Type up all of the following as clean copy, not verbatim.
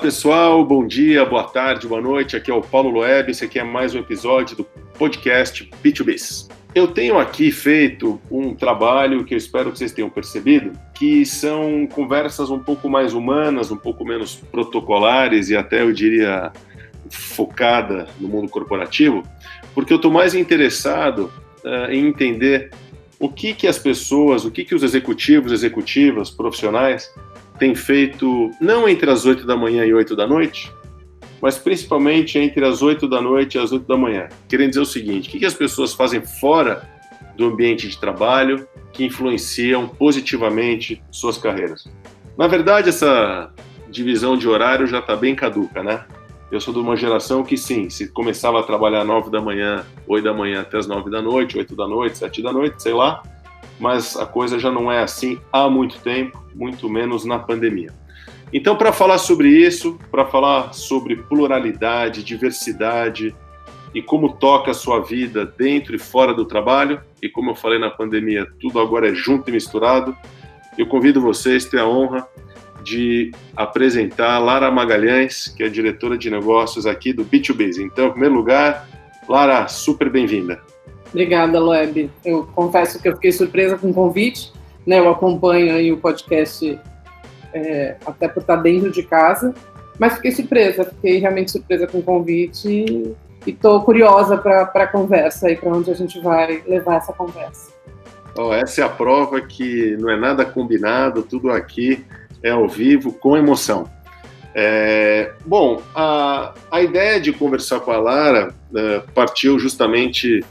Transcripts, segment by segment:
pessoal, bom dia, boa tarde, boa noite, aqui é o Paulo Loeb, esse aqui é mais um episódio do podcast B2Biz. Eu tenho aqui feito um trabalho que eu espero que vocês tenham percebido, que são conversas um pouco mais humanas, um pouco menos protocolares e até, eu diria, focada no mundo corporativo, porque eu estou mais interessado em entender o que as pessoas, o que os executivos, executivas, profissionais têm feito, não entre as 8 da manhã e 8 da noite, mas principalmente entre as 8 da noite e as 8 da manhã. Querendo dizer o seguinte, o que as pessoas fazem fora do ambiente de trabalho que influenciam positivamente suas carreiras. Na verdade, essa divisão de horário já está bem caduca, né? Eu sou de uma geração que, sim, se começava a trabalhar às 9 da manhã, 8 da manhã até as 9 da noite, 8 da noite, 7 da noite, sei lá, mas a coisa já não é assim há muito tempo, muito menos na pandemia. Então, para falar sobre isso, para falar sobre pluralidade, diversidade e como toca a sua vida dentro e fora do trabalho, e como eu falei na pandemia, tudo agora é junto e misturado, eu convido vocês a ter a honra de apresentar Lara Magalhães, que é diretora de negócios aqui do B2Biz. Então, em primeiro lugar, Lara, super bem-vinda. Obrigada, Loeb. Eu confesso que eu fiquei surpresa com o convite, né? Eu acompanho aí o podcast até por estar dentro de casa, mas fiquei realmente surpresa com o convite e estou curiosa para a conversa e para onde a gente vai levar essa conversa. Essa é a prova que não é nada combinado, tudo aqui é ao vivo, com emoção. Bom, a ideia de conversar com a Lara partiu justamente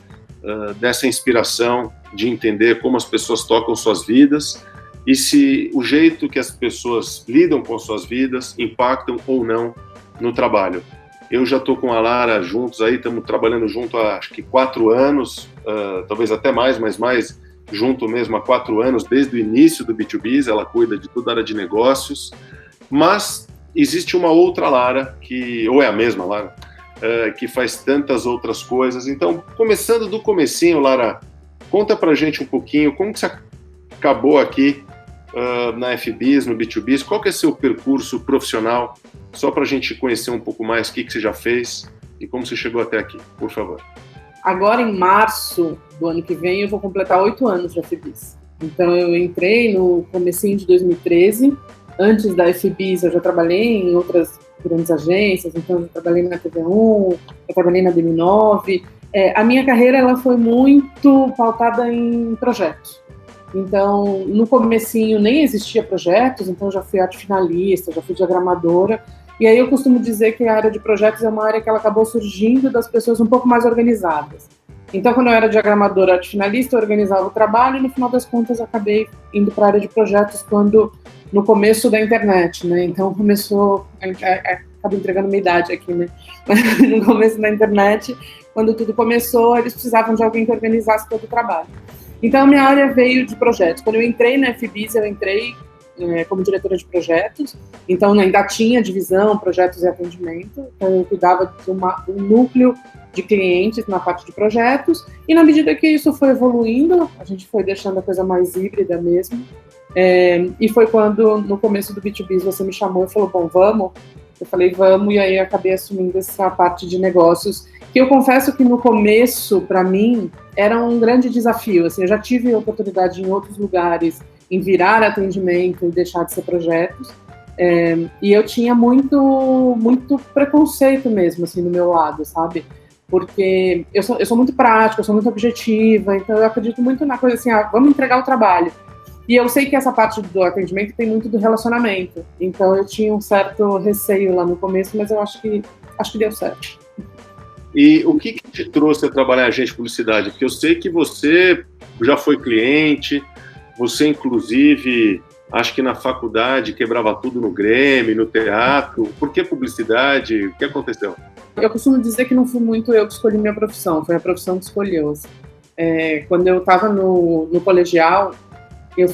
dessa inspiração de entender como as pessoas tocam suas vidas e se o jeito que as pessoas lidam com suas vidas impactam ou não no trabalho. Eu já estou com a Lara juntos aí, estamos trabalhando junto há acho que 4 anos, talvez até mais, mas mais junto mesmo há 4 anos, desde o início do B2Biz, ela cuida de toda a área de negócios, mas existe uma outra Lara, ou é a mesma Lara, que faz tantas outras coisas. Então, começando do comecinho, Lara, conta pra gente um pouquinho como que você acabou aqui na FBiz, no B2Biz, qual que é seu percurso profissional, só pra gente conhecer um pouco mais o que você já fez e como você chegou até aqui, por favor. Agora, em março do ano que vem, eu vou completar 8 anos de FBiz. Então, eu entrei no comecinho de 2013. Antes da FBiz, eu já trabalhei em outras grandes agências. Então, eu trabalhei na TV1, eu trabalhei na DM9. A minha carreira ela foi muito pautada em projetos. Então, no comecinho, nem existia projetos. Então, eu já fui arte finalista, já fui diagramadora. E aí eu costumo dizer que a área de projetos é uma área que ela acabou surgindo das pessoas um pouco mais organizadas. Então, quando eu era diagramadora, arte finalista, eu organizava o trabalho e, no final das contas, eu acabei indo para a área de projetos no começo da internet, né? Então, começou... Acabo entregando minha idade aqui, né? Mas no começo da internet, quando tudo começou, eles precisavam de alguém que organizasse todo o trabalho. Então, a minha área veio de projetos. Quando eu entrei na FBiz, eu entrei como diretora de projetos, então ainda tinha divisão, projetos e atendimento, então eu cuidava de um núcleo de clientes na parte de projetos, e na medida que isso foi evoluindo, a gente foi deixando a coisa mais híbrida mesmo, e foi quando, no começo do B2Biz, você me chamou e falou, bom, vamos? Eu falei, vamos, e aí eu acabei assumindo essa parte de negócios, que eu confesso que no começo, para mim, era um grande desafio, assim, eu já tive oportunidade em outros lugares em virar atendimento e deixar de ser projetos, e eu tinha muito preconceito mesmo, assim, do meu lado, sabe? Porque eu sou muito prática, eu sou muito objetiva, então eu acredito muito na coisa assim, vamos entregar o trabalho. E eu sei que essa parte do atendimento tem muito do relacionamento, então eu tinha um certo receio lá no começo, mas eu acho que deu certo. E o que te trouxe a trabalhar em agência de publicidade? Porque eu sei que você já foi cliente, você, inclusive, acho que na faculdade quebrava tudo no Grêmio, no teatro. Por que publicidade? O que aconteceu? Eu costumo dizer que não fui muito eu que escolhi minha profissão, foi a profissão que escolheu. Quando eu estava no colegial, eu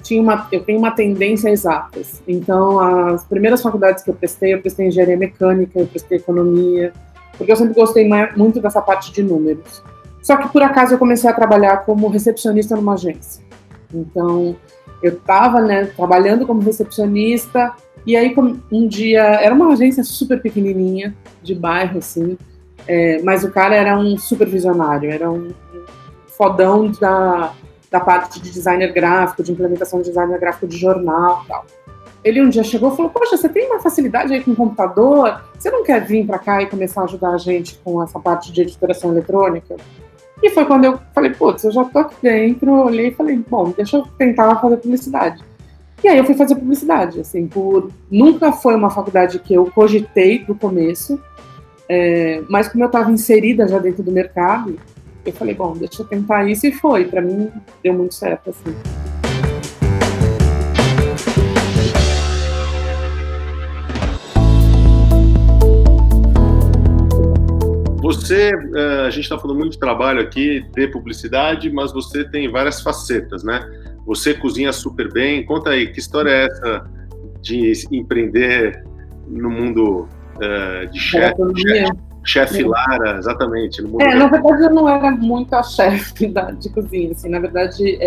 tenho uma tendência a exatas. Então, as primeiras faculdades que eu prestei engenharia mecânica, eu prestei economia, porque eu sempre gostei muito dessa parte de números. Só que, por acaso, eu comecei a trabalhar como recepcionista numa agência. Então, eu estava, né, trabalhando como recepcionista, e aí um dia, era uma agência super pequenininha, de bairro, assim, mas o cara era um super visionário, era um fodão da parte de designer gráfico, de implementação de designer gráfico de jornal e tal. Ele um dia chegou e falou, poxa, você tem uma facilidade aí com o computador? Você não quer vir para cá e começar a ajudar a gente com essa parte de editoração eletrônica? E foi quando eu falei, putz, eu já tô aqui dentro, olhei e falei, bom, deixa eu tentar fazer publicidade. E aí eu fui fazer publicidade, assim, nunca foi uma faculdade que eu cogitei do começo, mas como eu estava inserida já dentro do mercado, eu falei, bom, deixa eu tentar isso, e foi, para mim deu muito certo, assim. Você, a gente está falando muito de trabalho aqui, de publicidade, mas você tem várias facetas, né? Você cozinha super bem. Conta aí, que história é essa de empreender no mundo de chefe Lara, exatamente. No mundo na verdade, eu não era muito a chefe de cozinha. Assim, na verdade,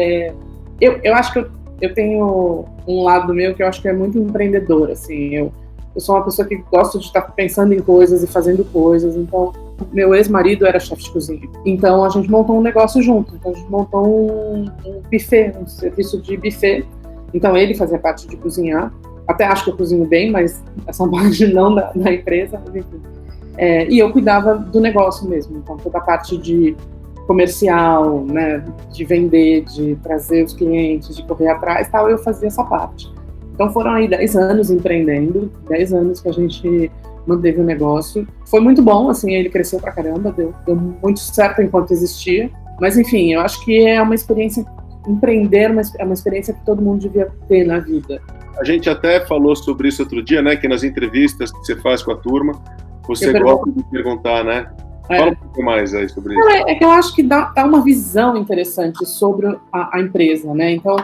eu acho que eu tenho um lado meu que eu acho que é muito empreendedor. Assim, eu sou uma pessoa que gosta de estar pensando em coisas e fazendo coisas. Então, meu ex-marido era chefe de cozinha. Então, a gente montou um negócio junto. Então, a gente montou um buffet, um serviço de buffet. Então, ele fazia parte de cozinhar. Até acho que eu cozinho bem, mas essa parte não da empresa. Mas enfim. E eu cuidava do negócio mesmo. Então, toda a parte de comercial, né, de vender, de trazer os clientes, de correr atrás, tal, eu fazia essa parte. Então, foram aí 10 anos empreendendo, 10 anos que a gente manteve o negócio. Foi muito bom, assim, ele cresceu pra caramba, deu muito certo enquanto existia. Mas, enfim, eu acho que é uma experiência, empreender é uma experiência que todo mundo devia ter na vida. A gente até falou sobre isso outro dia, né, que nas entrevistas que você faz com a turma, você gosta de perguntar, né? Fala um pouco mais aí sobre isso. É que eu acho que dá uma visão interessante sobre a empresa, né? Então,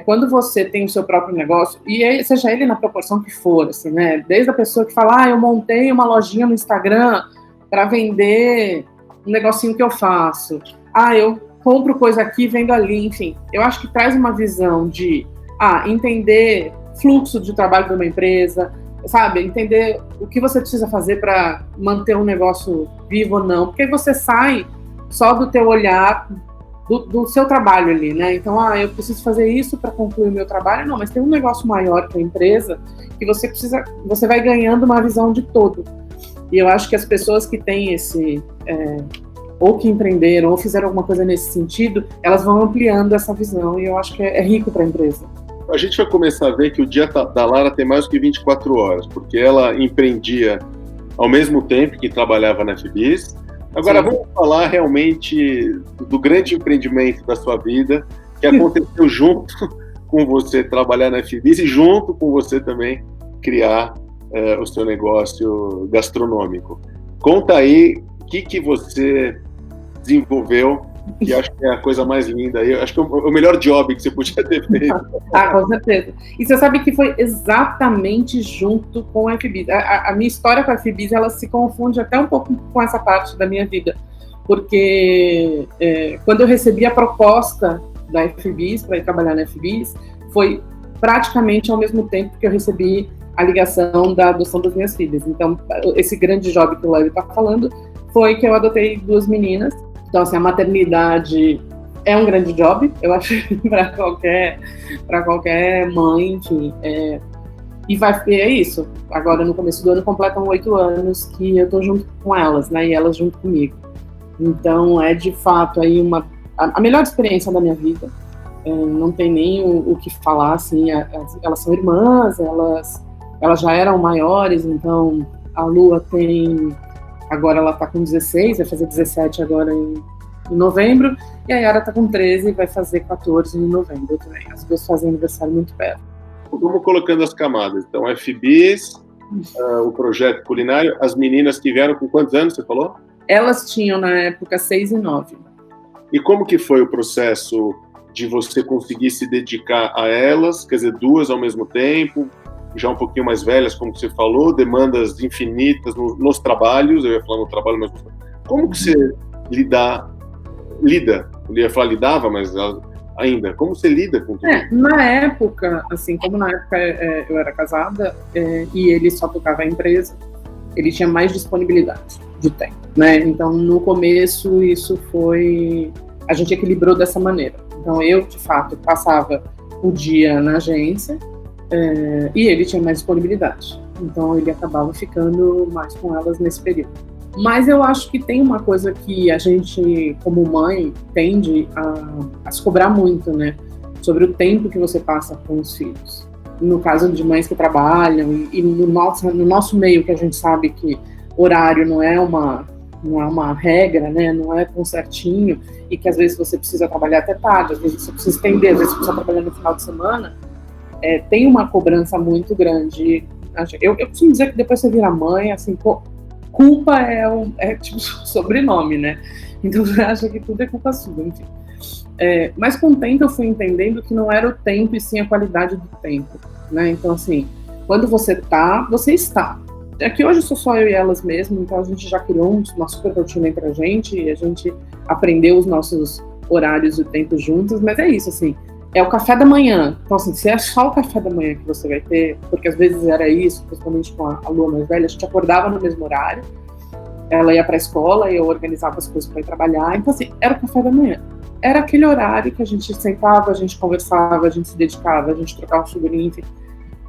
quando você tem o seu próprio negócio, e seja ele na proporção que for, assim, né? Desde a pessoa que fala, eu montei uma lojinha no Instagram para vender um negocinho que eu faço. Eu compro coisa aqui, vendo ali, enfim. Eu acho que traz uma visão de entender fluxo de trabalho de uma empresa, sabe? Entender o que você precisa fazer para manter um negócio vivo ou não. Porque você sai só do teu olhar do seu trabalho ali, né? Então, eu preciso fazer isso para concluir o meu trabalho. Não, mas tem um negócio maior que a empresa que você vai ganhando uma visão de todo. E eu acho que as pessoas que têm ou que empreenderam, ou fizeram alguma coisa nesse sentido, elas vão ampliando essa visão, e eu acho que é rico para a empresa. A gente vai começar a ver que o dia da Lara tem mais do que 24 horas, porque ela empreendia ao mesmo tempo que trabalhava na FBIS. Agora, vamos falar realmente do grande empreendimento da sua vida, que aconteceu junto com você trabalhar na FBIS e junto com você também criar o seu negócio gastronômico. Conta aí o que você desenvolveu, que acho que é a coisa mais linda. Eu acho que é o melhor job que você podia ter feito. Com certeza. E você sabe que foi exatamente junto com a FBIS. A minha história com a FBIS, ela se confunde até um pouco com essa parte da minha vida. Porque quando eu recebi a proposta da FBIS, para ir trabalhar na FBIS, foi praticamente ao mesmo tempo que eu recebi a ligação da adoção das minhas filhas. Então, esse grande job que o Léo está falando foi que eu adotei 2 meninas. Então, assim, a maternidade é um grande job, eu acho, para qualquer mãe, enfim. E é isso. Agora, no começo do ano, completam 8 anos que eu estou junto com elas, né? E elas junto comigo. Então, é de fato aí a melhor experiência da minha vida. Não tem nem o que falar, assim. Elas são irmãs, elas já eram maiores, então a Lua tem... Agora ela está com 16, vai fazer 17 agora em novembro, e a Yara está com 13 e vai fazer 14 em novembro também. As duas fazem aniversário muito perto. Vamos colocando as camadas. Então, FBIS, o projeto culinário, as meninas que vieram com quantos anos, você falou? Elas tinham, na época, 6 e 9. E como que foi o processo de você conseguir se dedicar a elas, quer dizer, 2 ao mesmo tempo, já um pouquinho mais velhas, como você falou, demandas infinitas nos trabalhos, eu ia falar no trabalho, mas como que você lida, eu ia falar lidava, mas ainda? Como você lida com tudo isso? Na época, assim, como na época eu era casada e ele só tocava a empresa, ele tinha mais disponibilidade de tempo, né? Então, no começo, isso foi... A gente equilibrou dessa maneira. Então, eu, de fato, passava o dia na agência e ele tinha mais disponibilidade. Então, ele acabava ficando mais com elas nesse período. Mas eu acho que tem uma coisa que a gente, como mãe, tende a se cobrar muito, né? Sobre o tempo que você passa com os filhos. No caso de mães que trabalham e no nosso meio, que a gente sabe que horário não é uma regra, né? Não é tão certinho, e que às vezes você precisa trabalhar até tarde, às vezes você precisa estender, às vezes você precisa trabalhar no final de semana, tem uma cobrança muito grande. Eu costumo dizer que depois você vira mãe, assim, culpa é tipo sobrenome, né? Então você acha que tudo é culpa sua, enfim. Mas com o tempo eu fui entendendo que não era o tempo e sim a qualidade do tempo, né? Então, assim, quando você tá, você está. Aqui hoje sou só eu e elas mesmo, então a gente já criou uma super rotina entre a gente e a gente aprendeu os nossos horários e o tempo juntos, mas é isso, assim, é o café da manhã. Então, assim, se é só o café da manhã que você vai ter, porque às vezes era isso, principalmente com a Lua mais velha, a gente acordava no mesmo horário, ela ia pra escola e eu organizava as coisas para ir trabalhar, então, assim, era o café da manhã. Era aquele horário que a gente sentava, a gente conversava, a gente se dedicava, a gente trocava figurinha, enfim.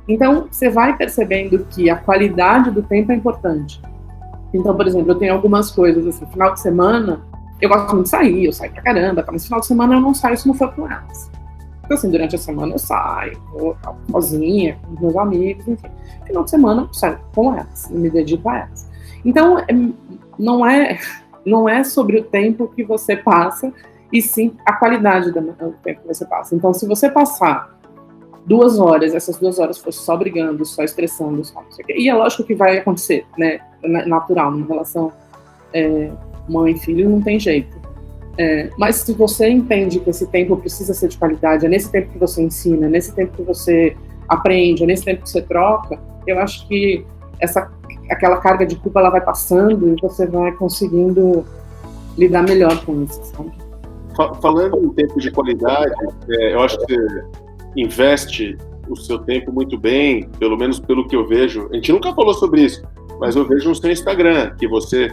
Então, você vai percebendo que a qualidade do tempo é importante. Então, por exemplo, eu tenho algumas coisas, assim, final de semana, eu gosto muito de sair, eu saio pra caramba, tá? Mas final de semana eu não saio se não for com elas. Então, assim, durante a semana eu saio, vou sozinha, com os meus amigos, enfim. Final de semana eu saio com elas, me dedico a elas. Então, não é sobre o tempo que você passa, e sim a qualidade do tempo que você passa. Então, se você passar 2 horas, essas 2 horas fosse só brigando, só estressando, só não sei o quê, e é lógico que vai acontecer, né? Natural, numa relação mãe e filho, não tem jeito. Mas se você entende que esse tempo precisa ser de qualidade, é nesse tempo que você ensina, é nesse tempo que você aprende, é nesse tempo que você troca, eu acho que aquela carga de culpa ela vai passando e você vai conseguindo lidar melhor com isso, sabe? Falando em tempo de qualidade, eu acho que você investe o seu tempo muito bem, pelo menos pelo que eu vejo. A gente nunca falou sobre isso, mas eu vejo no seu Instagram que você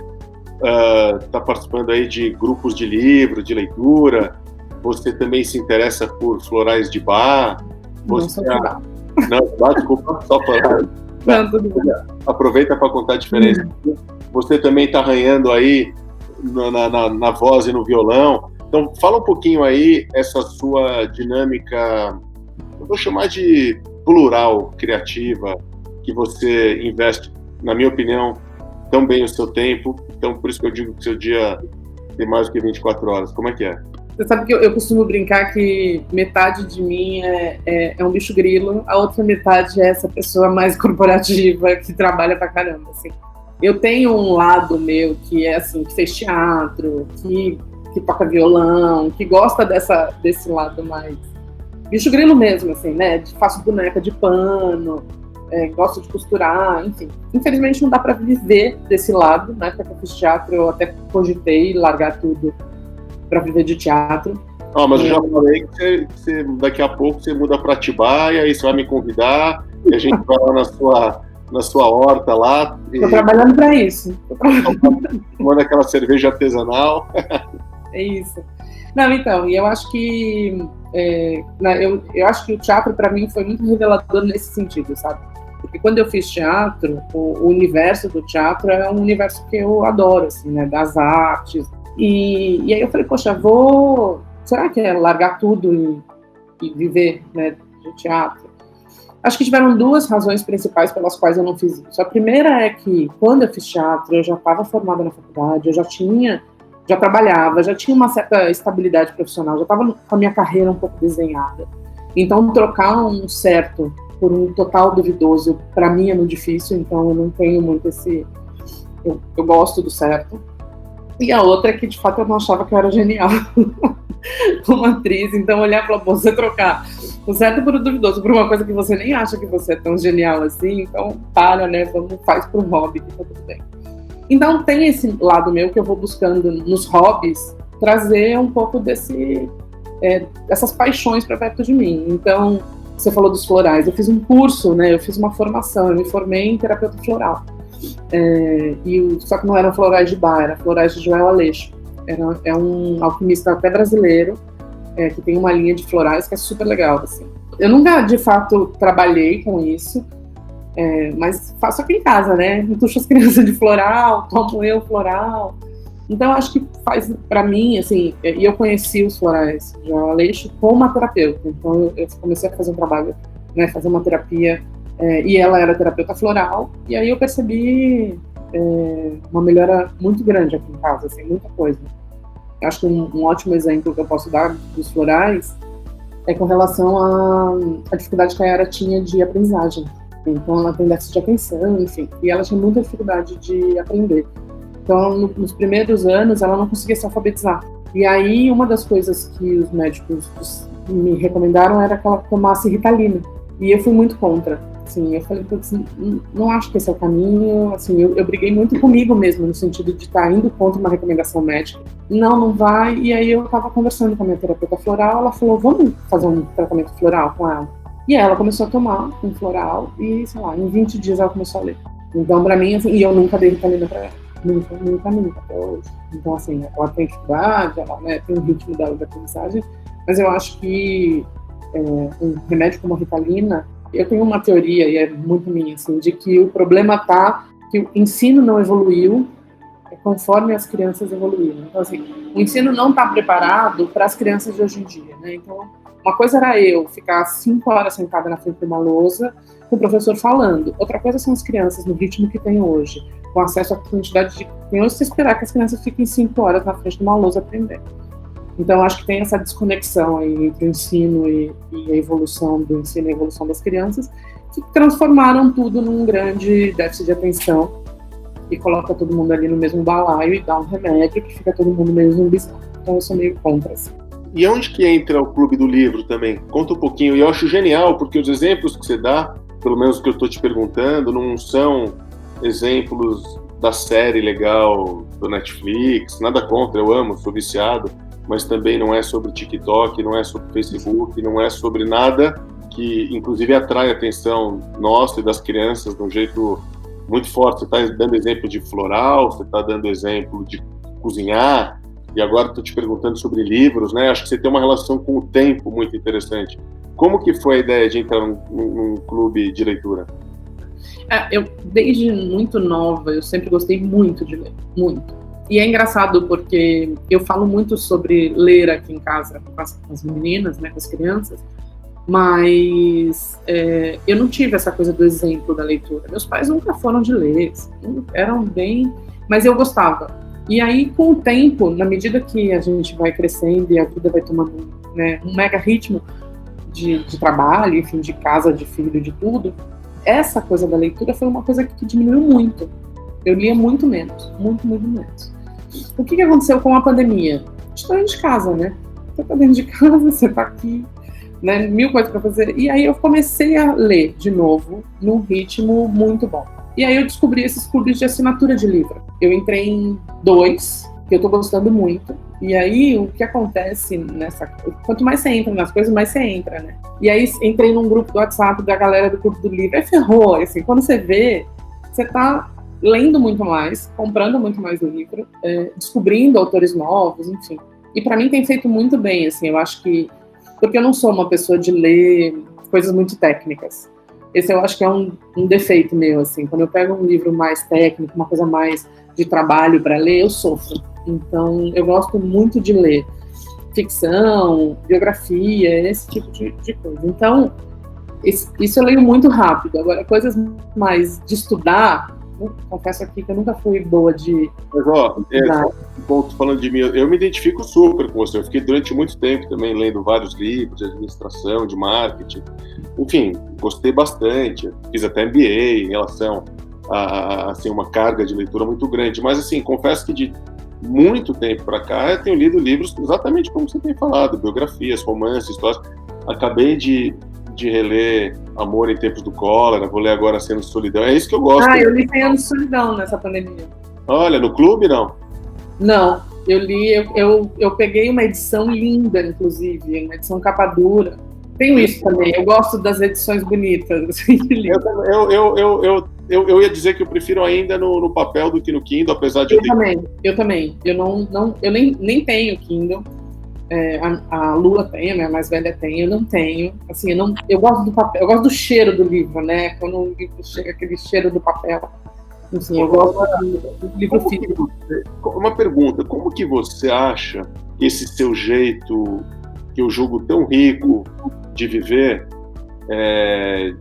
está participando aí de grupos de livro, de leitura, você também se interessa por florais de bar. Você... Não, desculpa, só falar. Não, tudo bem. Aproveita para contar a diferença. Você também está arranhando aí na voz e no violão. Então, fala um pouquinho aí essa sua dinâmica, eu vou chamar de plural, criativa, que você investe, na minha opinião, tão bem o seu tempo. Então, por isso que eu digo que o seu dia tem mais do que 24 horas. Como é que é? Você sabe que eu costumo brincar que metade de mim é um bicho grilo, a outra metade é essa pessoa mais corporativa que trabalha pra caramba, assim. Eu tenho um lado meu que é assim, que fez teatro, que toca violão, que gosta desse lado mais bicho grilo mesmo, assim, né? Faço boneca de pano, gosto de costurar, enfim. Infelizmente não dá para viver desse lado, né? Porque eu fiz teatro, eu até cogitei largar tudo para viver de teatro. Mas eu já falei que você, daqui a pouco você muda para Atibaia, aí você vai me convidar, e a gente vai lá na sua horta lá. Tô trabalhando para isso. Manda aquela cerveja artesanal. É isso. Não, então, e eu acho que eu acho que o teatro para mim foi muito revelador nesse sentido, sabe? Porque quando eu fiz teatro, o universo do teatro é um universo que eu adoro, assim, né? Das artes. E aí eu falei, poxa, será que é largar tudo e viver, né, de teatro? Acho que tiveram 2 razões principais pelas quais eu não fiz isso. A primeira é que quando eu fiz teatro, eu já estava formada na faculdade, eu já trabalhava, já tinha uma certa estabilidade profissional, já estava com a minha carreira um pouco desenhada. Então, trocar um certo por um total duvidoso, para mim é muito difícil, então eu não tenho muito esse... Eu gosto do certo. E a outra é que, de fato, eu não achava que eu era genial como atriz, então olhar e falar, você trocar o certo por o duvidoso, por uma coisa que você nem acha que você é tão genial assim, então para, né, faz por um hobby, que tá tudo bem. Então tem esse lado meu que eu vou buscando nos hobbies, trazer um pouco desse essas paixões para perto de mim. Então, você falou dos florais, eu fiz um curso, né, eu fiz uma formação, eu me formei em terapeuta floral. Só que não eram florais de bar, eram florais de Joel Aleixo. É um alquimista até brasileiro, que tem uma linha de florais que é super legal, assim. Eu nunca, de fato, trabalhei com isso, mas faço aqui em casa, né? Entucho as crianças de floral, tomo eu floral. Então, acho que faz, para mim, assim, e eu conheci os florais de Joel Aleixo com uma terapeuta. Então, eu comecei a fazer um trabalho, né, fazer uma terapia, e ela era terapeuta floral, e aí eu percebi uma melhora muito grande aqui em casa, assim, muita coisa. Acho que um ótimo exemplo que eu posso dar dos florais é com relação à dificuldade que a Yara tinha de aprendizagem. Então, ela tem déficit de atenção, enfim, e ela tinha muita dificuldade de aprender. Então, nos primeiros anos, ela não conseguia se alfabetizar. E aí, uma das coisas que os médicos me recomendaram era que ela tomasse Ritalina. E eu fui muito contra. Assim, eu falei, não acho que esse é o caminho. Assim, eu briguei muito comigo mesmo, no sentido de estar indo contra uma recomendação médica. Não vai. E aí, eu estava conversando com a minha terapeuta floral, ela falou, vamos fazer um tratamento floral com ela? E aí, ela começou a tomar um floral e, sei lá, em 20 dias ela começou a ler. Então, para mim, assim, e eu nunca dei Ritalina para ela. Nunca até hoje. Então, assim, ela tem dificuldade, ela, né, tem um ritmo dela de aprendizagem, mas eu acho que um remédio como a Ritalina, eu tenho uma teoria, e é muito minha, assim, de que o problema está que o ensino não evoluiu conforme as crianças evoluíram. Então, assim, o ensino não está preparado para as crianças de hoje em dia, né? Então, uma coisa era eu ficar 5 horas sentada na frente de uma lousa com o professor falando. Outra coisa são as crianças no ritmo que tem hoje, com acesso à quantidade de... Tem hoje se esperar que as crianças fiquem 5 horas na frente de uma lousa aprendendo. Então, acho que tem essa desconexão aí entre o ensino e a evolução do ensino e a evolução das crianças, que transformaram tudo num grande déficit de atenção e coloca todo mundo ali no mesmo balaio e dá um remédio que fica todo mundo meio zumbizão. Então, eu sou meio contra, assim. E onde que entra o Clube do Livro também? Conta um pouquinho. E eu acho genial, porque os exemplos que você dá, pelo menos que eu estou te perguntando, não são exemplos da série legal do Netflix, nada contra, eu amo, sou viciado, mas também não é sobre TikTok, não é sobre Facebook, não é sobre nada que, inclusive, atrai a atenção nossa e das crianças de um jeito muito forte. Você está dando exemplo de floral, você está dando exemplo de cozinhar, e agora estou te perguntando sobre livros, né? Acho que você tem uma relação com o tempo muito interessante. Como que foi a ideia de entrar num clube de leitura? Eu, desde muito nova, eu sempre gostei muito de ler, muito. E é engraçado porque eu falo muito sobre ler aqui em casa com as meninas, né, com as crianças, mas eu não tive essa coisa do exemplo da leitura. Meus pais nunca foram de ler, eram bem... Mas eu gostava. E aí, com o tempo, na medida que a gente vai crescendo e a vida vai tomando, né, um mega ritmo de trabalho, enfim, de casa, de filho, de tudo, essa coisa da leitura foi uma coisa que diminuiu muito. Eu lia muito menos, muito menos. O que aconteceu com a pandemia? Estou dentro de casa, né? Você está dentro de casa, você está aqui, né? 1000 coisas para fazer. E aí eu comecei a ler de novo, num ritmo muito bom. E aí eu descobri esses clubes de assinatura de livro. Eu entrei em 2, que eu estou gostando muito. E aí, o que acontece nessa... Quanto mais você entra nas coisas, mais você entra, né? E aí, entrei num grupo do WhatsApp da galera do Clube do Livro. Aí ferrou, assim, quando você vê, você tá lendo muito mais, comprando muito mais livro, descobrindo autores novos, enfim. E para mim tem feito muito bem, assim, eu acho que... Porque eu não sou uma pessoa de ler coisas muito técnicas. Esse eu acho que é um defeito meu, assim. Quando eu pego um livro mais técnico, uma coisa mais de trabalho para ler, eu sofro. Então, eu gosto muito de ler ficção, biografia, esse tipo de coisa. Então, isso eu leio muito rápido. Agora, coisas mais de estudar, confesso aqui que eu nunca fui boa de... Mas, ó, falando de mim, eu me identifico super com você. Eu fiquei durante muito tempo também lendo vários livros de administração, de marketing. Enfim, gostei bastante. Fiz até MBA em relação a assim, uma carga de leitura muito grande. Mas, assim, confesso que de muito tempo para cá eu tenho lido livros exatamente como você tem falado, biografias, romances, histórias. Acabei de reler Amor em Tempos do Cólera, vou ler agora 100 Anos de Solidão. É isso que eu gosto. Eu li 100 Anos de Solidão nessa pandemia. Olha, no clube, não? Não, Eu li, eu peguei uma edição linda, inclusive, uma edição capa dura. Tenho isso também, eu gosto das edições bonitas, assim, de livro. Eu ia dizer que eu prefiro ainda no papel do que no Kindle, apesar de Eu também. Eu nem tenho Kindle. A Lula tem, a minha mais velha tem, eu não tenho. Assim, eu gosto do papel, eu gosto do cheiro do livro, né? Quando o livro chega aquele cheiro do papel. Assim, eu gosto do livro físico. Uma pergunta, como que você acha esse seu jeito, que eu julgo tão rico de viver,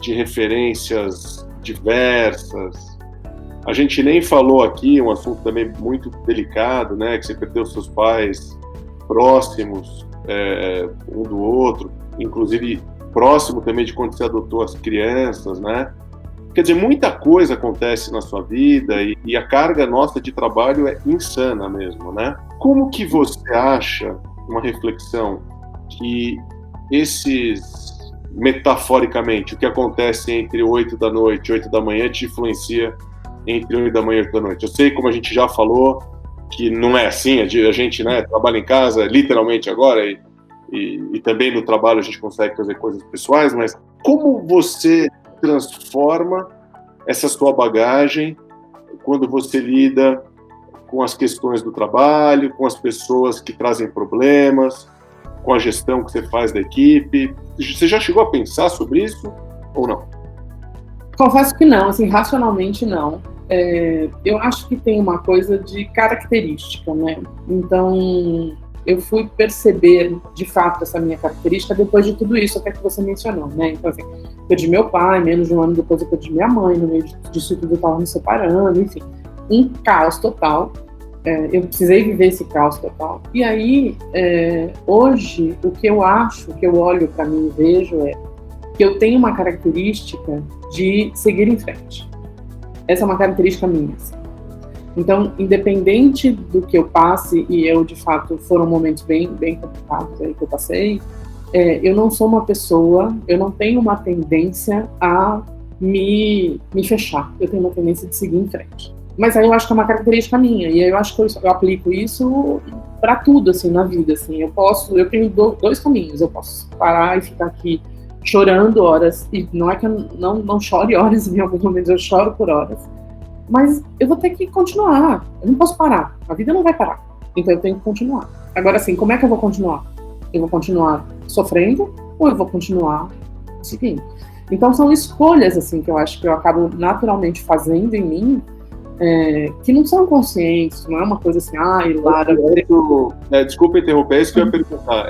de referências diversas? A gente nem falou aqui, um assunto também muito delicado, né? Que você perdeu seus pais próximos um do outro, inclusive próximo também de quando você adotou as crianças, né? Quer dizer, muita coisa acontece na sua vida e a carga nossa de trabalho é insana mesmo, né? Como que você acha, uma reflexão, que metaforicamente, o que acontece entre 8 da noite e 8 da manhã te influencia entre 8 da manhã e 8 da noite? Eu sei, como a gente já falou, que não é assim, a gente, né, trabalha em casa literalmente agora e também no trabalho a gente consegue fazer coisas pessoais, mas como você transforma essa sua bagagem quando você lida com as questões do trabalho, com as pessoas que trazem problemas, com a gestão que você faz da equipe? Você já chegou a pensar sobre isso ou não? Confesso que não, assim, racionalmente não. Eu acho que tem uma coisa de característica, né? Então, eu fui perceber, de fato, essa minha característica depois de tudo isso até que você mencionou, né? Então, assim, perdi meu pai, menos de um ano depois eu perdi minha mãe, no meio disso tudo eu estava me separando, enfim. Um caos total. Eu precisei viver esse caos total. E aí, hoje, o que eu acho, o que eu olho para mim e vejo é que eu tenho uma característica de seguir em frente. Essa é uma característica minha. Assim. Então, independente do que eu passe, e eu, de fato, foram momentos bem, bem complicados aí que eu passei, eu não sou uma pessoa, eu não tenho uma tendência a me fechar. Eu tenho uma tendência de seguir em frente. Mas aí eu acho que é uma característica minha, e aí eu acho que eu aplico isso para tudo, assim, na vida, assim. Eu tenho dois caminhos. Eu posso parar e ficar aqui chorando horas, e não é que eu não chore horas, em alguns momentos eu choro por horas, mas eu vou ter que continuar, eu não posso parar, a vida não vai parar, então eu tenho que continuar. Agora, assim, como é que eu vou continuar? Eu vou continuar sofrendo ou eu vou continuar seguindo? Então são escolhas, assim, que eu acho que eu acabo naturalmente fazendo em mim, que não são conscientes, não é uma coisa assim, Lara... Desculpa interromper, é isso que eu ia perguntar.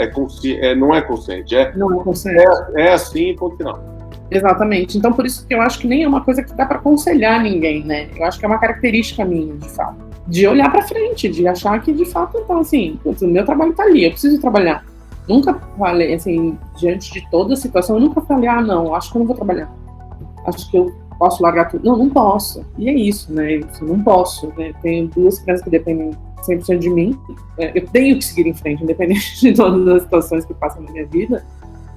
Não é consciente, não é consciente. É assim, ponto final. Exatamente. Então, por isso que eu acho que nem é uma coisa que dá para aconselhar ninguém, né? Eu acho que é uma característica minha, de fato. De olhar para frente, de achar que, de fato, então, assim, o meu trabalho tá ali, eu preciso trabalhar. Nunca falei, assim, diante de toda a situação, eu nunca falei, não, acho que eu não vou trabalhar. Acho que eu posso largar tudo. Não posso. E é isso, né? Eu não posso. Né? Tenho duas crianças que dependem 100% de mim. Eu tenho que seguir em frente, independente de todas as situações que passam na minha vida.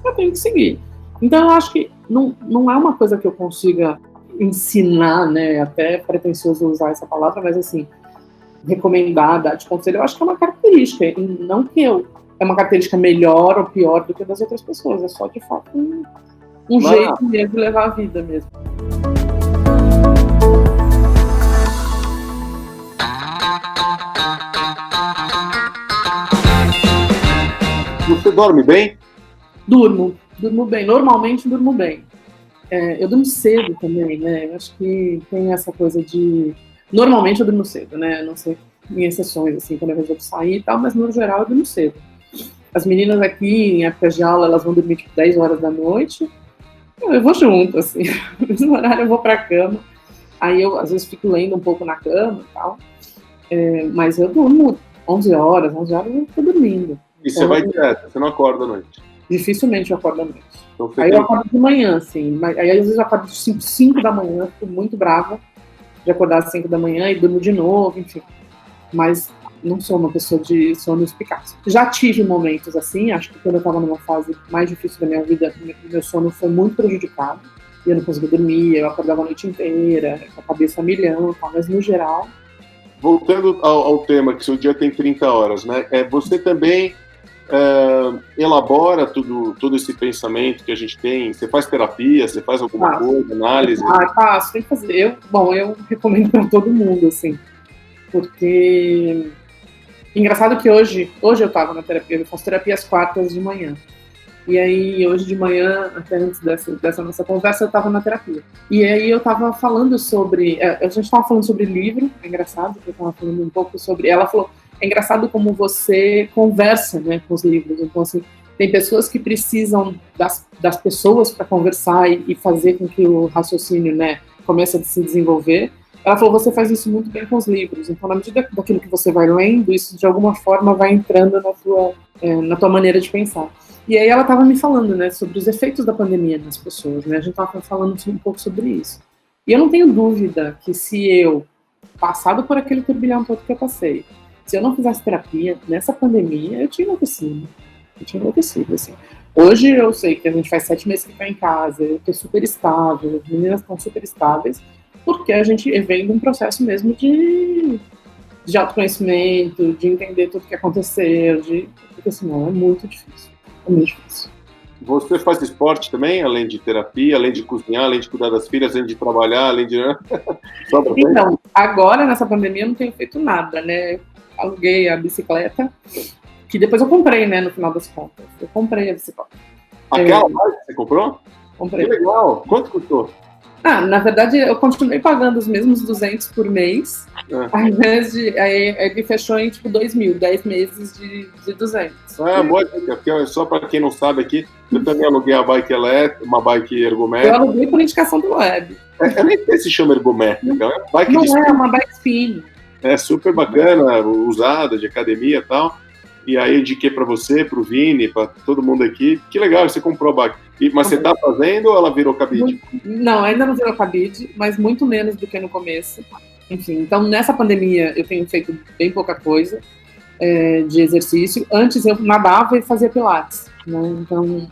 Eu tenho que seguir. Então, eu acho que não é uma coisa que eu consiga ensinar, né? Até pretensioso usar essa palavra, mas, assim, recomendar, dar de conselho, eu acho que é uma característica. E não que é uma característica melhor ou pior do que das outras pessoas. É só, de fato, um jeito mesmo de levar a vida mesmo. Você dorme bem? Durmo bem. Normalmente durmo bem. Eu durmo cedo também, né? Eu acho que tem essa coisa de... Normalmente eu durmo cedo, né? Não sei, em exceções, assim, quando eu resolvo sair e tal, mas no geral eu durmo cedo. As meninas aqui, em época de aula, elas vão dormir tipo 10 horas da noite. Eu vou junto, assim. No mesmo horário eu vou pra cama. Aí eu, às vezes, fico lendo um pouco na cama e tal. Mas eu durmo 11 horas eu tô dormindo. E então, você vai direto, você não acorda à noite? Dificilmente eu acordo à noite. Então, eu acordo de manhã, assim. Aí às vezes eu acordo de 5 da manhã, fico muito brava de acordar às 5 da manhã e durmo de novo, enfim. Mas não sou uma pessoa de sono eficaz. Já tive momentos assim, acho que quando eu estava numa fase mais difícil da minha vida, meu sono foi muito prejudicado. E eu não conseguia dormir, eu acordava a noite inteira, com a cabeça a milhão, tal, mas no geral, voltando ao tema, que seu dia tem 30 horas, né? Você também elabora todo esse pensamento que a gente tem? Você faz terapia? Você faz alguma coisa, análise? Faço, tem que fazer. Eu recomendo para todo mundo, assim, porque... Engraçado que hoje eu estava na terapia, eu faço terapia às quartas de manhã. E aí, hoje de manhã, até antes dessa nossa conversa, eu estava na terapia. E aí eu estava falando sobre... a gente estava falando sobre livro, é engraçado, eu estava falando um pouco sobre... Ela falou, é engraçado como você conversa, né, com os livros. Então, assim, tem pessoas que precisam das pessoas para conversar e fazer com que o raciocínio, né, comece a se desenvolver. Ela falou, você faz isso muito bem com os livros. Então, na medida daquilo que você vai lendo, isso de alguma forma vai entrando na tua maneira de pensar. E aí ela estava me falando, né, sobre os efeitos da pandemia nas pessoas, né? A gente estava falando um pouco sobre isso. E eu não tenho dúvida que se eu, passado por aquele turbilhão todo que eu passei, se eu não fizesse terapia nessa pandemia, eu tinha enlouquecido. Assim. Hoje eu sei que a gente faz 7 meses que está em casa, eu estou super estável, as meninas estão super estáveis, porque a gente vem de um processo mesmo de autoconhecimento, de entender tudo que aconteceu, porque senão é muito difícil. Você faz esporte também, além de terapia, além de cozinhar, além de cuidar das filhas, além de trabalhar, além de... Então, agora nessa pandemia eu não tenho feito nada, né? Aluguei a bicicleta, que depois eu comprei, né, no final das contas. Eu comprei a bicicleta. Aquela bike que você comprou? Comprei. Que legal! Quanto custou? Na verdade, eu continuei pagando os mesmos 200 por mês, ao invés de... Aí ele fechou em, 2.000, 10 meses de 200. Boa dica, porque só para quem não sabe aqui, eu também aluguei a bike elétrica, uma bike ergométrica. Eu aluguei por indicação do Web. Eu nem sei se chama ergométrica, é bike não é uma bike spin. É super bacana, usada, de academia e tal. E aí eu indiquei para você, para o Vini, para todo mundo aqui. Que legal, você comprou a bike. Mas você está fazendo ou ela virou cabide? Não, ainda não virou cabide, mas muito menos do que no começo. Enfim, então nessa pandemia eu tenho feito bem pouca coisa de exercício. Antes eu nadava e fazia pilates, né? Então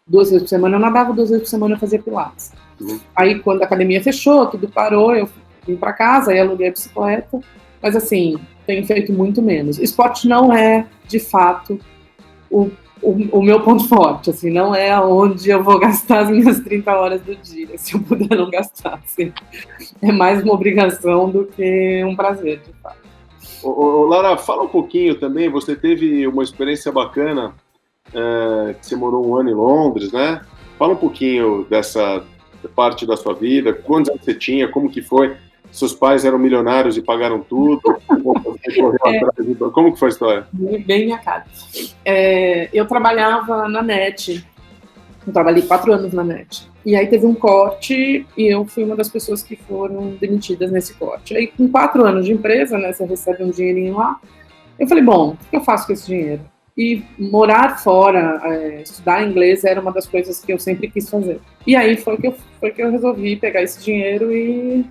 2 vezes por semana eu nadava, 2 vezes por semana eu fazia pilates. Aí quando a academia fechou, tudo parou, eu vim para casa, aí aluguei a bicicleta. Mas assim, tenho feito muito menos. Esporte não é, de fato, o meu ponto forte, assim, não é onde eu vou gastar as minhas 30 horas do dia, se eu puder não gastar, assim. É mais uma obrigação do que um prazer, de fato. Lara, fala um pouquinho também, você teve uma experiência bacana, que você morou 1 ano em Londres, né? Fala um pouquinho dessa parte da sua vida, quantos anos você tinha, como que foi? Seus pais eram milionários e pagaram tudo? Como que foi a história? Bem minha cara. Eu trabalhava na NET. Eu trabalhei 4 anos na NET. E aí teve um corte e eu fui uma das pessoas que foram demitidas nesse corte. Aí com 4 anos de empresa, né, você recebe um dinheirinho lá. Eu falei, bom, o que eu faço com esse dinheiro? E morar fora, estudar inglês era uma das coisas que eu sempre quis fazer. E aí foi que eu resolvi pegar esse dinheiro e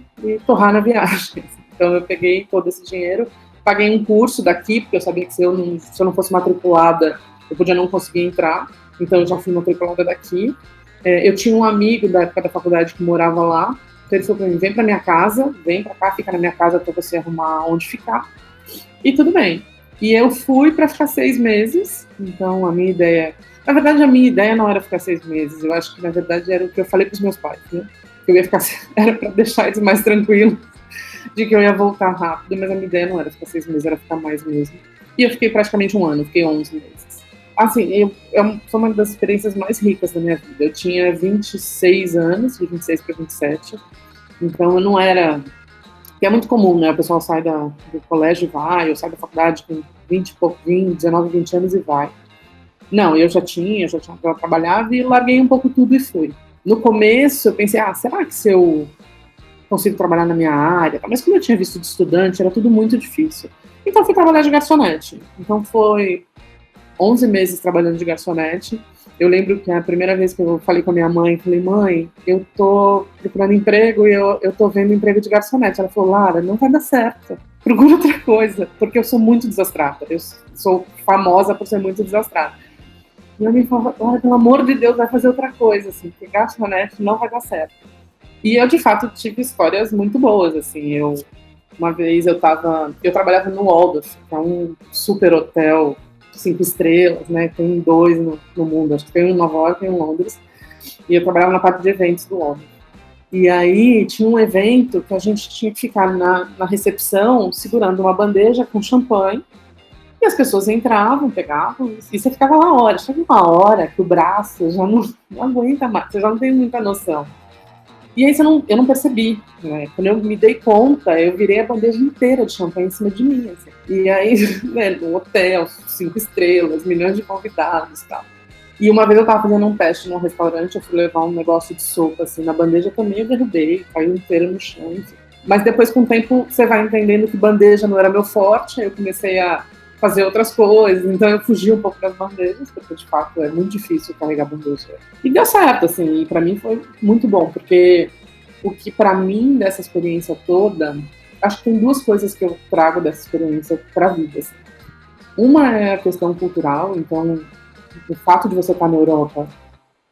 torrar na viagem. Então eu peguei todo esse dinheiro, paguei um curso daqui, porque eu sabia que se eu não fosse matriculada, eu podia não conseguir entrar. Então eu já fui matriculada daqui. Eu tinha um amigo da época da faculdade que morava lá. Então ele falou pra mim, vem pra minha casa, vem pra cá, fica na minha casa até você arrumar onde ficar. E tudo bem. E eu fui para ficar 6 meses, então a minha ideia não era ficar 6 meses, eu acho que na verdade era o que eu falei para os meus pais, né? Que eu ia ficar, era para deixar eles mais tranquilos, de que eu ia voltar rápido, mas a minha ideia não era ficar 6 meses, era ficar mais mesmo. E eu fiquei praticamente 1 ano, fiquei 11 meses. Assim, foi uma das experiências mais ricas da minha vida. Eu tinha 26 anos, de 26 para 27, então eu não era... Que é muito comum, né? O pessoal sai do colégio e vai, ou sai da faculdade com 19, 20 anos e vai. Não, eu já tinha trabalhava e larguei um pouco tudo e fui. No começo eu pensei, será que se eu consigo trabalhar na minha área? Mas como eu tinha visto de estudante, era tudo muito difícil. Então fui trabalhar de garçonete. Então foi 11 meses trabalhando de garçonete. Eu lembro que a primeira vez que eu falei com a minha mãe, falei, mãe, eu tô procurando emprego e eu tô vendo emprego de garçonete. Ela falou, Lara, não vai dar certo. Procura outra coisa, porque eu sou muito desastrada. Eu sou famosa por ser muito desastrada. E eu me falei, Lara, pelo amor de Deus, vai fazer outra coisa, assim, porque garçonete não vai dar certo. E eu, de fato, tive histórias muito boas, assim. Eu Uma vez eu trabalhava no Waldorf, que é um super hotel 5 estrelas, né? Tem 2 no mundo, acho que tem um em Nova York e um em Londres. E eu trabalhava na parte de eventos do Waldorf. E aí tinha um evento que a gente tinha que ficar na recepção segurando uma bandeja com champanhe. E as pessoas entravam, pegavam, e você ficava lá horas. Chega uma hora que o braço já não aguenta mais, você já não tem muita noção. E aí eu não percebi, né? Quando eu me dei conta, eu virei a bandeja inteira de champanhe em cima de mim, assim. E aí, né, no hotel, 5 estrelas, milhões de convidados e tal. E uma vez eu tava fazendo um teste num restaurante, eu fui levar um negócio de sopa, assim, na bandeja também, eu derrubei, caiu inteira no chão, enfim. Mas depois, com o tempo, você vai entendendo que bandeja não era meu forte, aí eu comecei a fazer outras coisas, então eu fugi um pouco das bandejas, porque de fato é muito difícil carregar bandeja. E deu certo, assim, e pra mim foi muito bom, porque o que pra mim dessa experiência toda, acho que tem 2 coisas que eu trago dessa experiência pra vida, assim. Uma é a questão cultural, então o fato de você estar na Europa,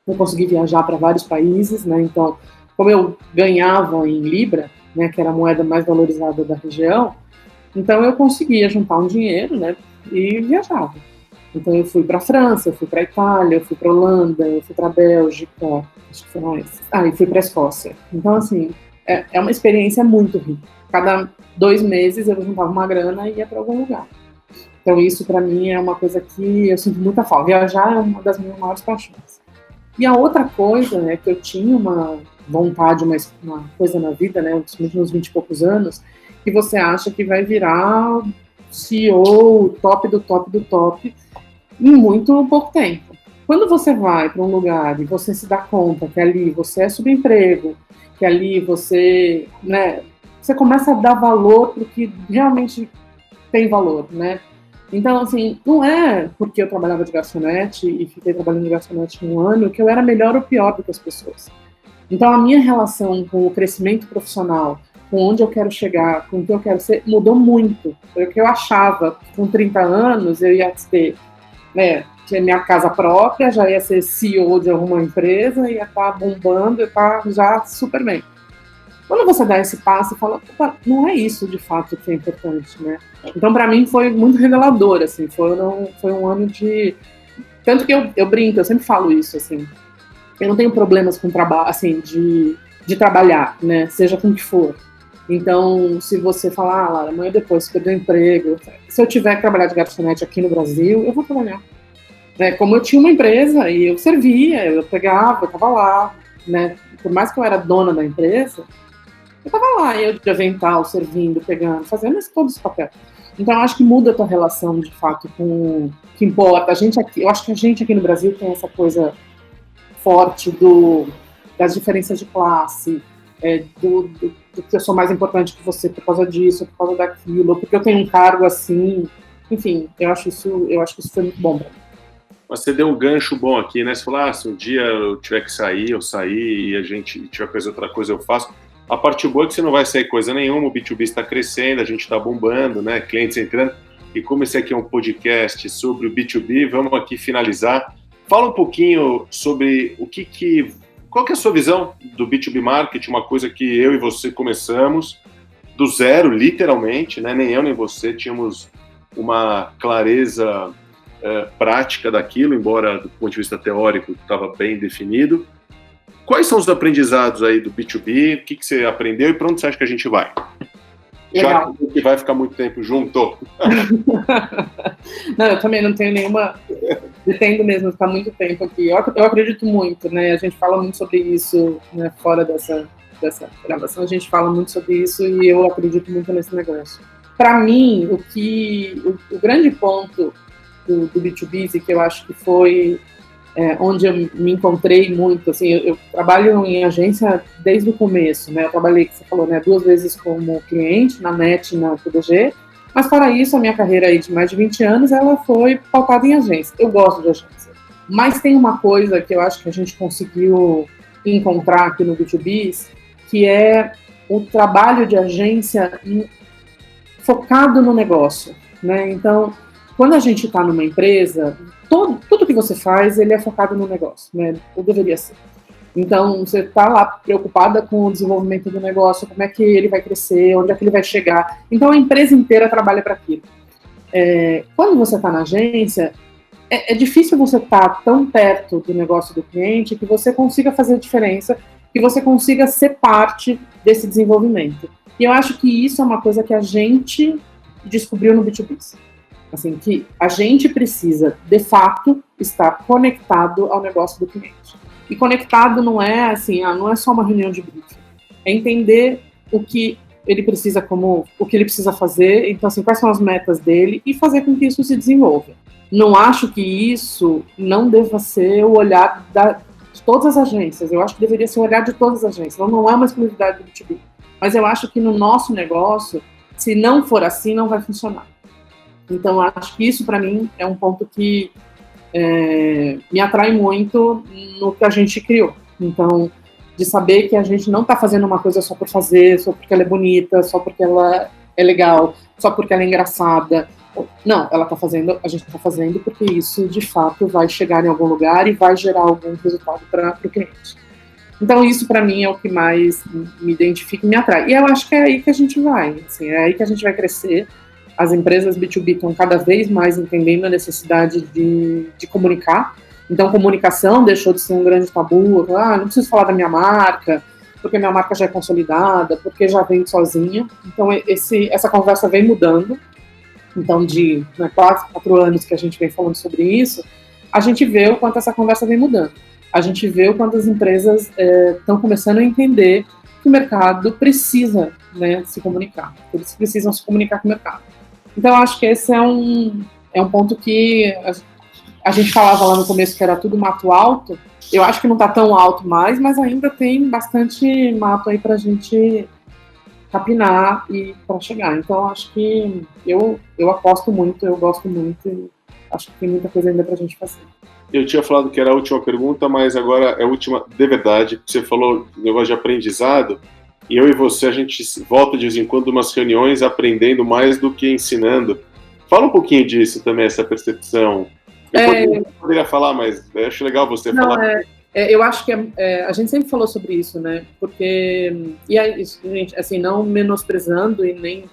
eu consegui viajar para vários países, né, então como eu ganhava em Libra, né, que era a moeda mais valorizada da região, então eu conseguia juntar um dinheiro, né, e viajava. Então eu fui para a França, eu fui para a Itália, eu fui para a Holanda, eu fui para a Bélgica, acho que foi mais. E fui para a Escócia. Então, assim, é uma experiência muito rica. Cada 2 meses eu juntava uma grana e ia para algum lugar. Então isso para mim é uma coisa que eu sinto muita falta. Viajar é uma das minhas maiores paixões. E a outra coisa, né, que eu tinha uma vontade, uma coisa na vida, né, uns 20 e poucos anos, que você acha que vai virar CEO, top do top do top, em muito pouco tempo. Quando você vai para um lugar e você se dá conta que ali você é subemprego, que ali você, né, você começa a dar valor para o que realmente tem valor, né? Então, assim, não é porque eu trabalhava de garçonete e fiquei trabalhando de garçonete 1 ano que eu era melhor ou pior do que as pessoas. Então, a minha relação com o crescimento profissional, com onde eu quero chegar, com o que eu quero ser, mudou muito. Porque eu achava que com 30 anos eu ia ter, né, tinha minha casa própria, já ia ser CEO de alguma empresa, ia estar bombando, ia estar já super bem. Quando você dá esse passo, você fala, não é isso de fato que é importante, né? Então, para mim, foi muito revelador, assim, foi um ano de... Tanto que eu brinco, eu sempre falo isso, assim, eu não tenho problemas com trabalho, assim, de trabalhar, né, seja com o que for. Então, se você falar, Lara, amanhã depois você perdeu o emprego, se eu tiver que trabalhar de garçonete aqui no Brasil, eu vou trabalhar. Né? Como eu tinha uma empresa e eu servia, eu pegava, eu estava lá, né? Por mais que eu era dona da empresa, eu estava lá, eu de avental, servindo, pegando, fazendo todo esse papel. Então, eu acho que muda a tua relação, de fato, com o que importa. Eu acho que a gente aqui no Brasil tem essa coisa forte das diferenças de classe, do que eu sou mais importante que você por causa disso, por causa daquilo, porque eu tenho um cargo assim. Enfim, eu acho que isso foi muito bom pra mim. Mas você deu um gancho bom aqui, né? Você falou, se um dia eu tiver que sair, eu sair, e a gente tiver que fazer outra coisa, eu faço. A parte boa é que você não vai sair coisa nenhuma, o B2B está crescendo, a gente está bombando, né? Clientes entrando. E como esse aqui é um podcast sobre o B2B, vamos aqui finalizar. Fala um pouquinho sobre qual que é a sua visão do B2B Marketing, uma coisa que eu e você começamos do zero, literalmente, né? Nem eu nem você tínhamos uma clareza prática daquilo, embora do ponto de vista teórico estava bem definido. Quais são os aprendizados aí do B2B? O que você aprendeu e para onde você acha que a gente vai? Legal. Já que vai ficar muito tempo junto. Não, eu também não tenho nenhuma... Pretendo mesmo ficar muito tempo aqui. Eu acredito muito, né? A gente fala muito sobre isso, né? Fora dessa gravação, a gente fala muito sobre isso e eu acredito muito nesse negócio. Para mim, o grande ponto do B2B, que eu acho que foi onde eu me encontrei muito, assim, eu trabalho em agência desde o começo, né? Eu trabalhei, que você falou, né, 2 vezes como cliente, na NET e na PDG, mas fora isso, a minha carreira aí de mais de 20 anos, ela foi pautada em agência. Eu gosto de agência. Mas tem uma coisa que eu acho que a gente conseguiu encontrar aqui no B2B, que é o trabalho de agência focado no negócio, né? Então, quando a gente está numa empresa, tudo que você faz, ele é focado no negócio, né? Ou deveria ser. Então, você está lá preocupada com o desenvolvimento do negócio, como é que ele vai crescer, onde é que ele vai chegar. Então, a empresa inteira trabalha para aquilo. Quando você está na agência, é difícil você estar tão perto do negócio do cliente que você consiga fazer diferença, que você consiga ser parte desse desenvolvimento. E eu acho que isso é uma coisa que a gente descobriu no B2B. Assim, que a gente precisa, de fato, estar conectado ao negócio do cliente. E conectado não é assim, não é só uma reunião de briefing. É entender o que ele precisa, o que ele precisa fazer, então assim, quais são as metas dele e fazer com que isso se desenvolva. Não acho que isso não deva ser o olhar de todas as agências. Eu acho que deveria ser o olhar de todas as agências. Não é uma exclusividade do B2B. Mas eu acho que no nosso negócio, se não for assim, não vai funcionar. Então, acho que isso, para mim, é um ponto que me atrai muito no que a gente criou. Então, de saber que a gente não está fazendo uma coisa só por fazer, só porque ela é bonita, só porque ela é legal, só porque ela é engraçada. Não, a gente está fazendo porque isso, de fato, vai chegar em algum lugar e vai gerar algum resultado para o cliente. Então, isso, para mim, é o que mais me identifica e me atrai. E eu acho que é aí que a gente vai. Assim, é aí que a gente vai crescer. As empresas B2B estão cada vez mais entendendo a necessidade de comunicar. Então, comunicação deixou de ser um grande tabu. Não preciso falar da minha marca, porque minha marca já é consolidada, porque já vem sozinha. Então, essa conversa vem mudando. Então, de 4 anos que a gente vem falando sobre isso, a gente vê o quanto essa conversa vem mudando. A gente vê o quanto as empresas estão começando a entender que o mercado precisa, né, se comunicar. Eles precisam se comunicar com o mercado. Então, acho que esse é um ponto que a gente falava lá no começo que era tudo mato alto. Eu acho que não está tão alto mais, mas ainda tem bastante mato aí para a gente capinar e para chegar. Então, acho que eu aposto muito, eu gosto muito e acho que tem muita coisa ainda para a gente fazer. Eu tinha falado que era a última pergunta, mas agora é a última de verdade. Você falou do negócio de aprendizado, e eu e você, a gente volta de vez em quando umas reuniões aprendendo mais do que ensinando. Fala um pouquinho disso também, essa percepção. Eu poderia falar, mas eu acho legal você falar. Eu acho que a gente sempre falou sobre isso, né? Porque, e aí, gente, assim, não menosprezando e nem...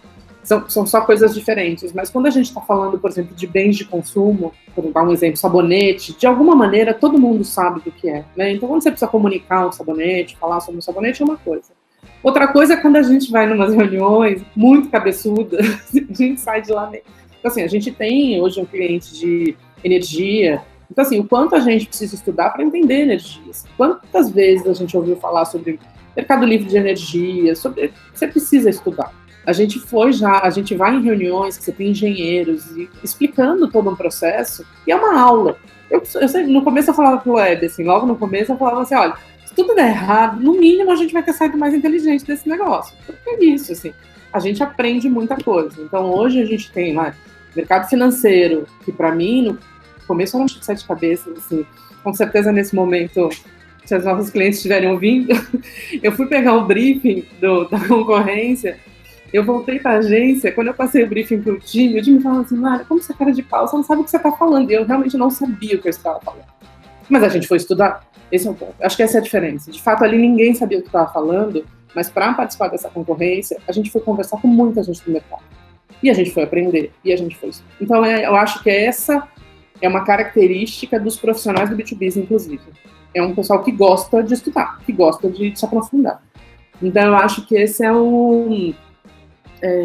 São só coisas diferentes, mas quando a gente está falando, por exemplo, de bens de consumo, por dar um exemplo, sabonete, de alguma maneira todo mundo sabe do que é, né? Então, quando você precisa comunicar um sabonete, falar sobre um sabonete, é uma coisa. Outra coisa é quando a gente vai em umas reuniões muito cabeçudas, a gente sai de lá mesmo. Então, assim, a gente tem hoje um cliente de energia, então, assim, o quanto a gente precisa estudar para entender energias. Quantas vezes a gente ouviu falar sobre mercado livre de energia, você precisa estudar. A gente vai em reuniões que você tem engenheiros explicando todo um processo, e é uma aula. Eu no começo eu falava pro Web, assim, logo no começo eu falava assim, olha, se tudo der errado, no mínimo a gente vai ter saído mais inteligente desse negócio. Porque é isso, assim, a gente aprende muita coisa. Então hoje a gente tem lá mercado financeiro, que para mim, no começo era um sete cabeças, assim, com certeza nesse momento, se os nossos clientes estiverem ouvindo, eu fui pegar um briefing da concorrência. Eu voltei para a agência, quando eu passei o briefing para o time falava assim, Lara, como você é cara de pau, você não sabe o que você está falando. E eu realmente não sabia o que eu estava falando. Mas a gente foi estudar, esse é o ponto. Acho que essa é a diferença. De fato, ali ninguém sabia o que estava falando, mas para participar dessa concorrência, a gente foi conversar com muita gente do mercado. E a gente foi aprender, e a gente foi estudar. Então, eu acho que essa é uma característica dos profissionais do B2B, inclusive. É um pessoal que gosta de estudar, que gosta de se aprofundar. Então, eu acho que esse é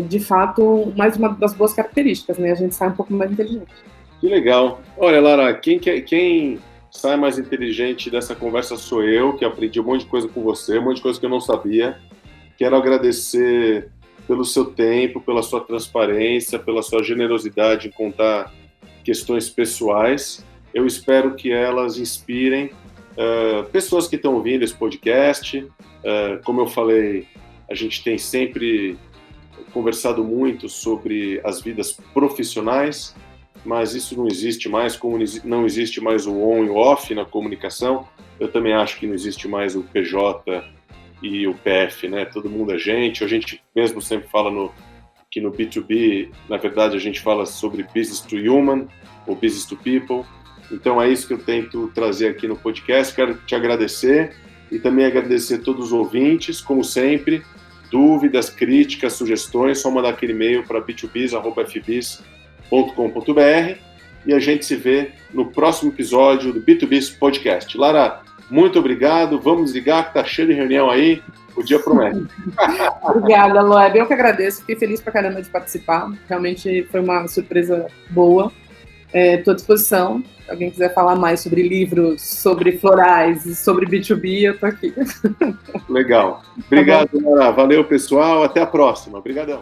de fato, mais uma das boas características, né? A gente sai um pouco mais inteligente. Que legal. Olha, Lara, quem sai mais inteligente dessa conversa sou eu, que aprendi um monte de coisa com você, um monte de coisa que eu não sabia. Quero agradecer pelo seu tempo, pela sua transparência, pela sua generosidade em contar questões pessoais. Eu espero que elas inspirem pessoas que estão ouvindo esse podcast. Como eu falei, a gente tem sempre conversado muito sobre as vidas profissionais, mas isso não existe mais, como não existe mais o on e o off na comunicação. Eu também acho que não existe mais o PJ e o PF, né? Todo mundo é gente. A gente mesmo sempre fala que no B2B, na verdade, a gente fala sobre business to human ou business to people. Então é isso que eu tento trazer aqui no podcast. Quero te agradecer e também agradecer a todos os ouvintes, como sempre. Dúvidas, críticas, sugestões, só mandar aquele e-mail para b2biz@fbis.com.br e a gente se vê no próximo episódio do B2Biz Podcast. Lara, muito obrigado, vamos ligar que tá cheio de reunião aí, o dia promete. Obrigada, Loeb, eu que agradeço, fiquei feliz pra caramba de participar, realmente foi uma surpresa boa. Estou à disposição. Se alguém quiser falar mais sobre livros, sobre florais e sobre B2B, eu estou aqui. Legal. Obrigado, Lara. Valeu, pessoal. Até a próxima. Obrigadão.